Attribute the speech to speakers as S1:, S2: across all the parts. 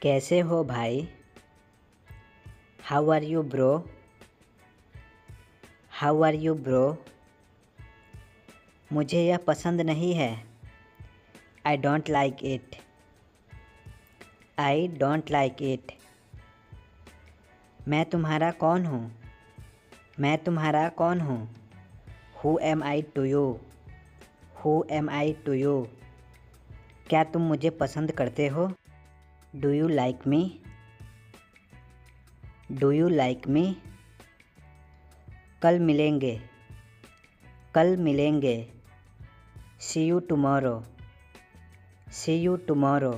S1: कैसे हो भाई? How are you bro? How are you bro? मुझे यह पसंद नहीं है। I don't like it. I don't like it. मैं तुम्हारा कौन हूँ? मैं तुम्हारा कौन हूँ? Who am I to you? Who am I to you? क्या तुम मुझे पसंद करते हो? Do you like me? Do you like me? कल मिलेंगे। कल मिलेंगे। See you tomorrow. See you tomorrow.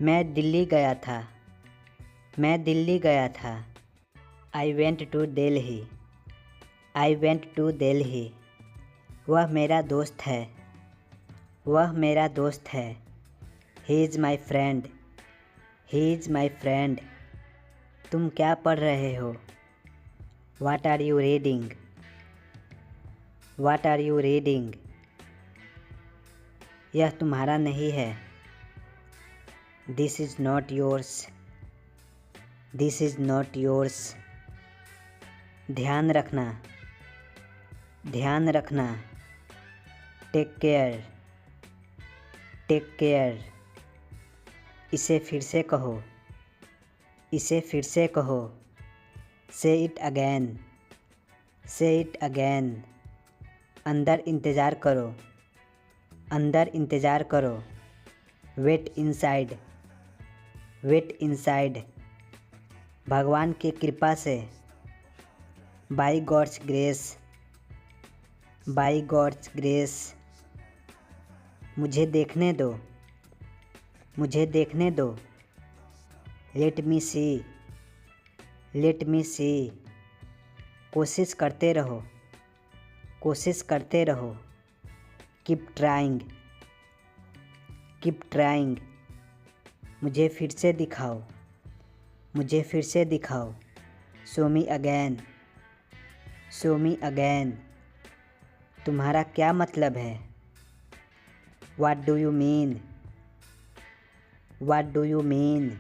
S1: मैं दिल्ली गया था। मैं दिल्ली गया था। I went to Delhi. I went to Delhi. वह मेरा दोस्त है। वह मेरा दोस्त है। He is my friend. He is my friend. तुम क्या पढ़ रहे हो? What are you reading? What are you reading? यह तुम्हारा नहीं है। This is not yours. This is not yours. ध्यान रखना। ध्यान रखना। Take care. Take care. इसे फिर से कहो। इसे फिर से कहो। से it again. Say it again. अंदर इंतज़ार करो। अंदर इंतज़ार करो। Wait inside. Wait inside. भगवान की कृपा से। By God's grace. By God's grace. मुझे देखने दो। मुझे देखने दो। Let me see. Let me see. कोशिश करते रहो। कोशिश करते रहो। Keep trying. Keep trying. मुझे फिर से दिखाओ। मुझे फिर से दिखाओ। Show me again. Show me again. तुम्हारा क्या मतलब है? What do you mean? What do you mean?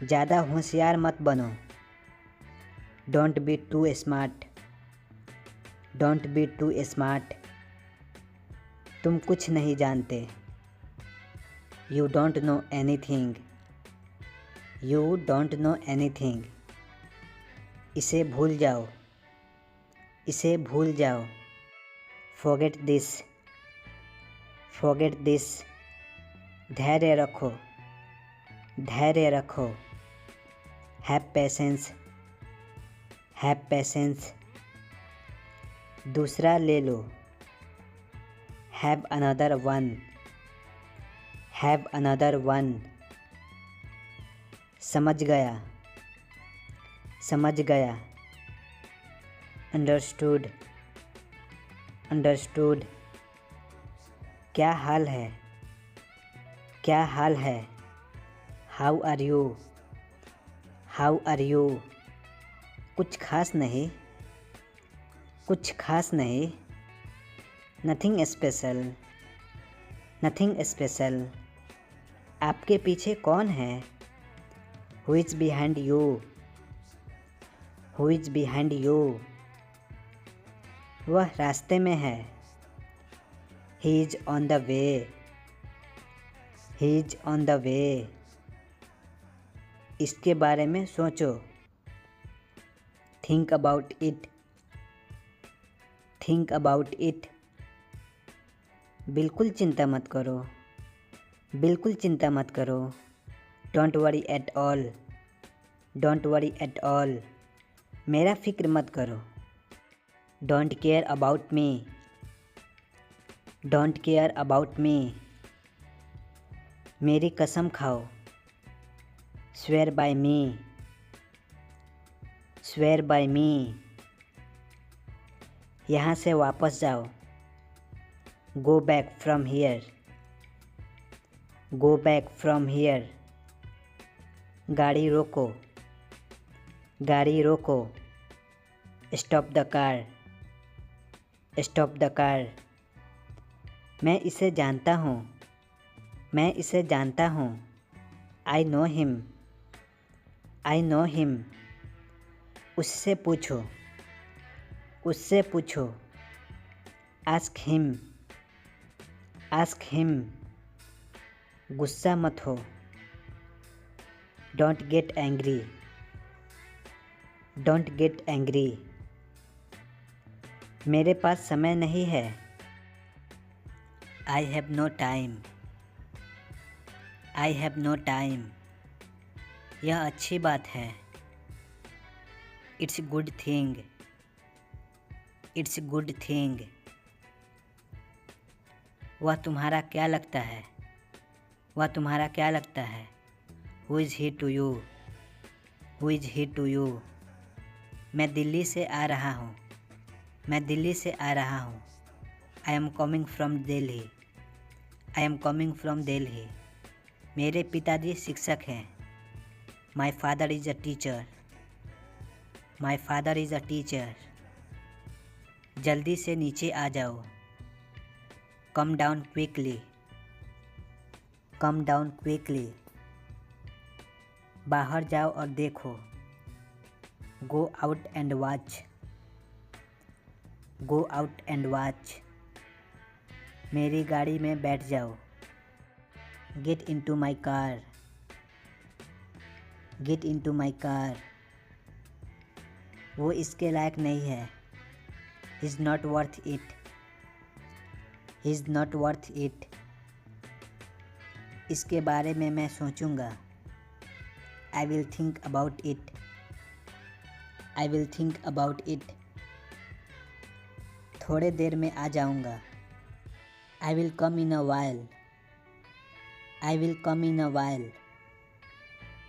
S1: ज़्यादा होशियार मत बनो। Don't be too smart. Don't be too smart. तुम कुछ नहीं जानते। You don't know anything. You don't know anything. इसे भूल जाओ। इसे भूल जाओ। Forget this. Forget this. धैर्य रखो। धैर्य रखो। Have patience. Have patience. दूसरा ले लो। Have another one. Have another one. समझ गया। समझ गया। अंडरस्टूड। अंडरस्टूड। क्या हाल है? क्या हाल है? How are you? How are you? कुछ खास नहीं। कुछ खास नहीं। Nothing special. Nothing special. आपके पीछे कौन है? Who is behind you? Who is behind you? वह रास्ते में है। He is on the way. He is on the way. इसके बारे में सोचो। Think about it. Think about it. बिल्कुल चिंता मत करो। बिल्कुल चिंता मत करो। Don't worry at all. Don't worry at all. मेरा फिक्र मत करो। Don't care about me. Don't care about me. मेरी कसम खाओ। Swear by me. Swear by me. यहाँ से वापस जाओ। Go back from here. Go back from here. गाड़ी रोको। गाड़ी रोको। Stop the car. Stop the car. मैं इसे जानता हूँ। मैं इसे जानता हूँ। I know him. I know him. उससे पूछो। उससे पूछो। Ask him. Ask him. गुस्सा मत हो। Don't get angry. Don't get angry. मेरे पास समय नहीं है। I have no time. I have no time. यह अच्छी बात है। It's good thing. It's good thing. वह तुम्हारा क्या लगता है? वह तुम्हारा क्या लगता है? Who is he to you? Who is he to you? मैं दिल्ली से आ रहा हूँ। मैं दिल्ली से आ रहा हूँ। I am coming from Delhi. I am coming from Delhi. मेरे पिताजी शिक्षक हैं। My father is a teacher. My father is a teacher. जल्दी से नीचे आ जाओ। Come down quickly. Come down quickly. बाहर जाओ और देखो। Go out and watch. Go out and watch. मेरी गाड़ी में बैठ जाओ। Get into my car. Get into my car. वो इसके लायक नहीं है। He is not worth it. He is not worth it. इसके बारे में मैं सोचूंगा। I will think about it. I will think about it. थोड़े देर में आ जाऊंगा। I will come in a while. I will come in a while.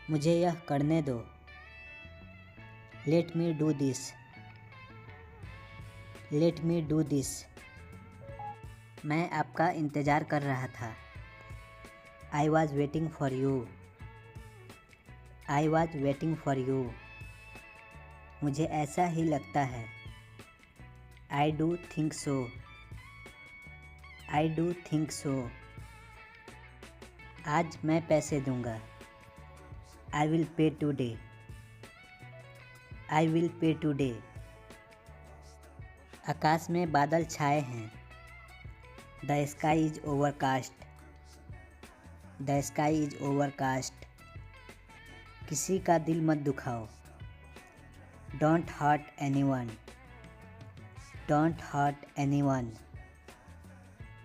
S1: मुझे यह करने दो। Let me do this. Let me do this. मैं आपका इंतज़ार कर रहा था। I was waiting for you. I was waiting for you. मुझे ऐसा ही लगता है। I do think so. I do think so. आज मैं पैसे दूंगा। I will pay today. I will pay today. आकाश में बादल छाए हैं। The sky is overcast. The sky is overcast. किसी का दिल मत दुखाओ। Don't hurt anyone. Don't hurt anyone.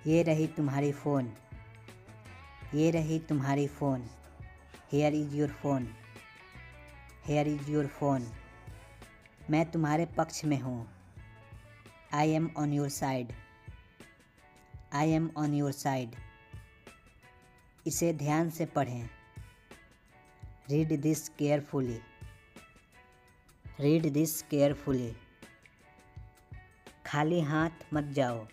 S1: ये रही तुम्हारी फ़ोन। ये रही तुम्हारी phone. Here is your phone. Here is your phone. मैं तुम्हारे पक्ष में हूँ। आई am on your side. I am on your side. इसे ध्यान से पढ़ें। Read this carefully. Read this carefully. खाली हाथ मत जाओ।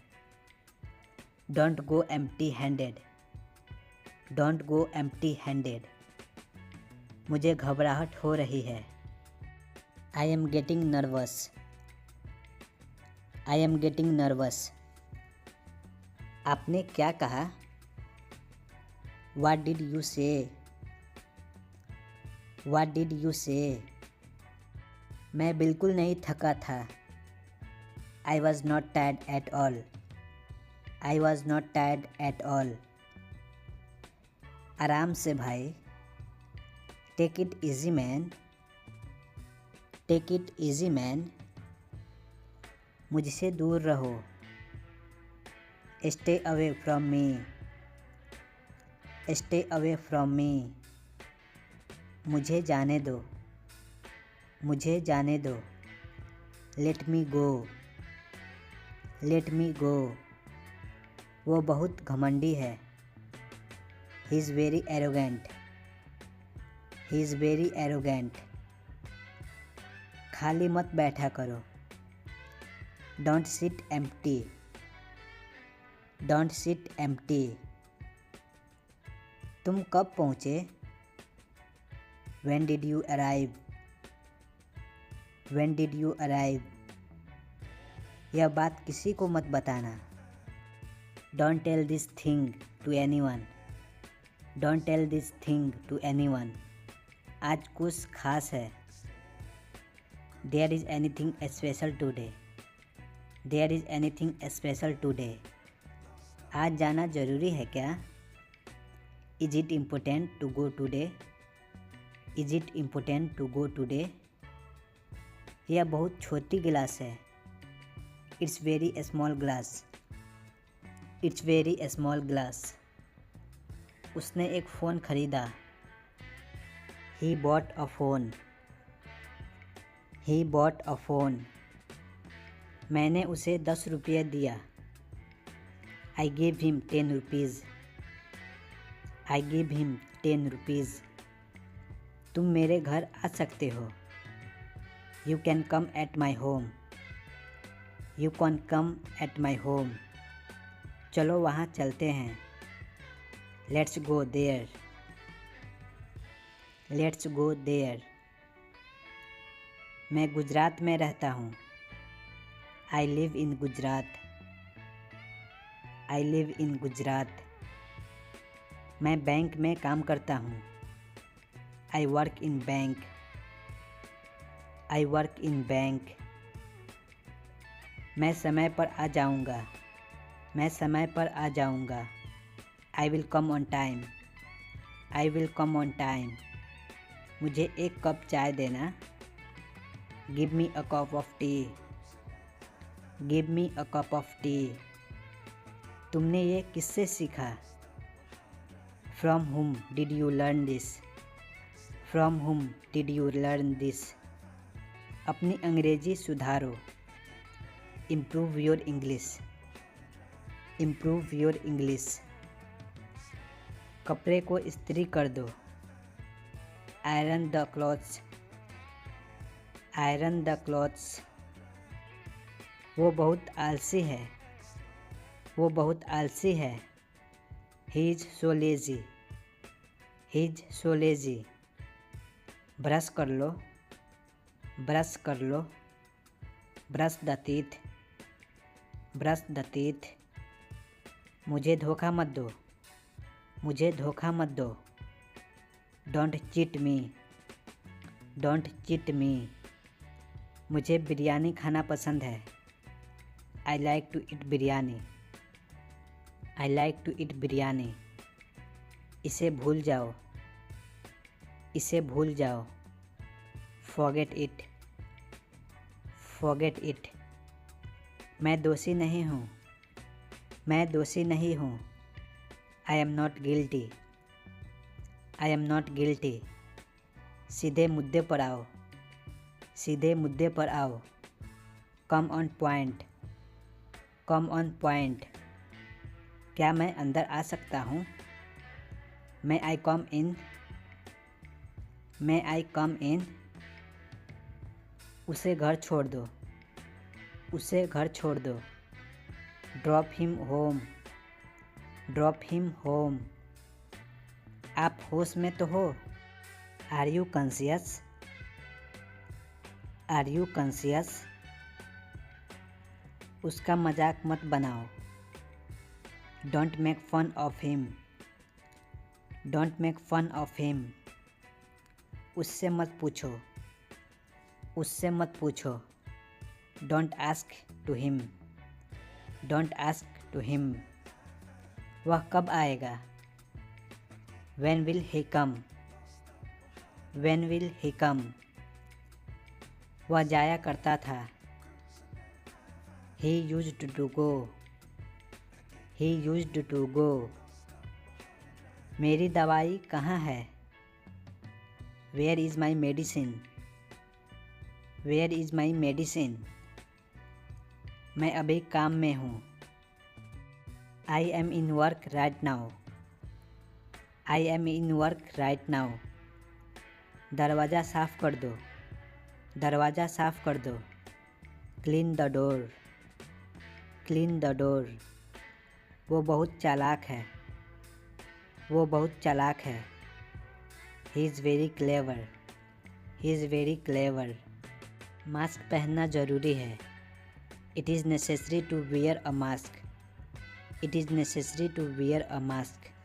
S1: Don't go empty handed. Don't go empty handed. मुझे घबराहट हो रही है। I am getting nervous. I am getting nervous. आपने क्या कहा? What did you say? What did you say? मैं बिल्कुल नहीं थका था। I was not tired at all. I was not tired at all. आराम से भाई। Take it easy man. Take it easy man. मुझसे दूर रहो। Stay away from me. Stay away from me. मुझे जाने दो। मुझे जाने दो। Let me go. Let me go. वो बहुत घमंडी है। He is very arrogant. He is very arrogant. खाली मत बैठा करो। Don't sit empty. Don't sit empty. तुम कब पहुँचे? When did you arrive? When did you arrive? यह बात किसी को मत बताना। Don't tell this thing to anyone. Don't tell this thing to anyone. आज कुछ खास है। There is anything special today. There is anything special today. आज जाना ज़रूरी है क्या? Is it important to go today? Is it important to go today? यह बहुत छोटी गिलास है। It's very small glass. It's very small glass. उसने एक फ़ोन खरीदा। He bought a phone. He bought a phone. मैंने उसे 10 रुपये दिया। I give him 10 rupees. I give him 10 rupees. तुम मेरे घर आ सकते हो। You can come at my home. You can come at my home. चलो वहाँ चलते हैं। Let's go there. Let's go there. मैं गुजरात में रहता हूँ। I live in Gujarat. I live in Gujarat. मैं बैंक में काम करता हूँ। I work in bank. I work in bank. मैं समय पर आ जाऊँगा। मैं समय पर आ जाऊँगा। I will come on time. I will come on time. मुझे एक कप चाय देना। Give me a cup of T. Give me a cup of T. तुमने ये किससे सीखा? From whom did you learn this? From whom did you learn this? अपनी अंग्रेजी सुधारो। Improve your English. Improve your English. कपड़े को इस्त्री कर दो। Iron the clothes. Iron the clothes. वो बहुत आलसी है। वो बहुत आलसी है। He is so lazy. He is so lazy. Brush कर लो। ब्रश कर लो। Brush the teeth. Brush the teeth. मुझे धोखा मत दो। मुझे धोखा मत दो। Don't cheat me. Don't cheat me. मुझे बिरयानी खाना पसंद है। I like to eat biryani. I like to eat biryani. इसे भूल जाओ। इसे भूल जाओ। Forget it. Forget it. मैं दोषी नहीं हूँ। मैं दोषी नहीं हूँ। I am not guilty. I am not guilty. सीधे मुद्दे पर आओ। सीधे मुद्दे पर आओ। Come on point. Come on point. क्या मैं अंदर आ सकता हूँ? मे आई कम इन? मे आई कम इन? उसे घर छोड़ दो। उसे घर छोड़ दो। Drop him home. Drop him home. आप होश में तो हो? Are you conscious? Are you conscious? उसका मजाक मत बनाओ। Don't make fun of him. Don't make fun of him. उससे मत पूछो। उससे मत पूछो। Don't ask to him. Don't ask to him. वह कब आएगा? When will he come? When will he come? वह जाया करता था। He used to go. He used to go. मेरी दवाई कहाँ है? Where is my medicine? Where is my medicine? मैं अभी काम में हूँ। I am in work right now. I am in work right now. दरवाज़ा साफ़ कर दो। दरवाज़ा साफ़ कर दो। Clean the door. Clean the door. वो बहुत चालाक है। वो बहुत चालाक है। He is very clever. He is very clever. Mask पहनना ज़रूरी है। It is necessary to wear a mask. It is necessary to wear a mask.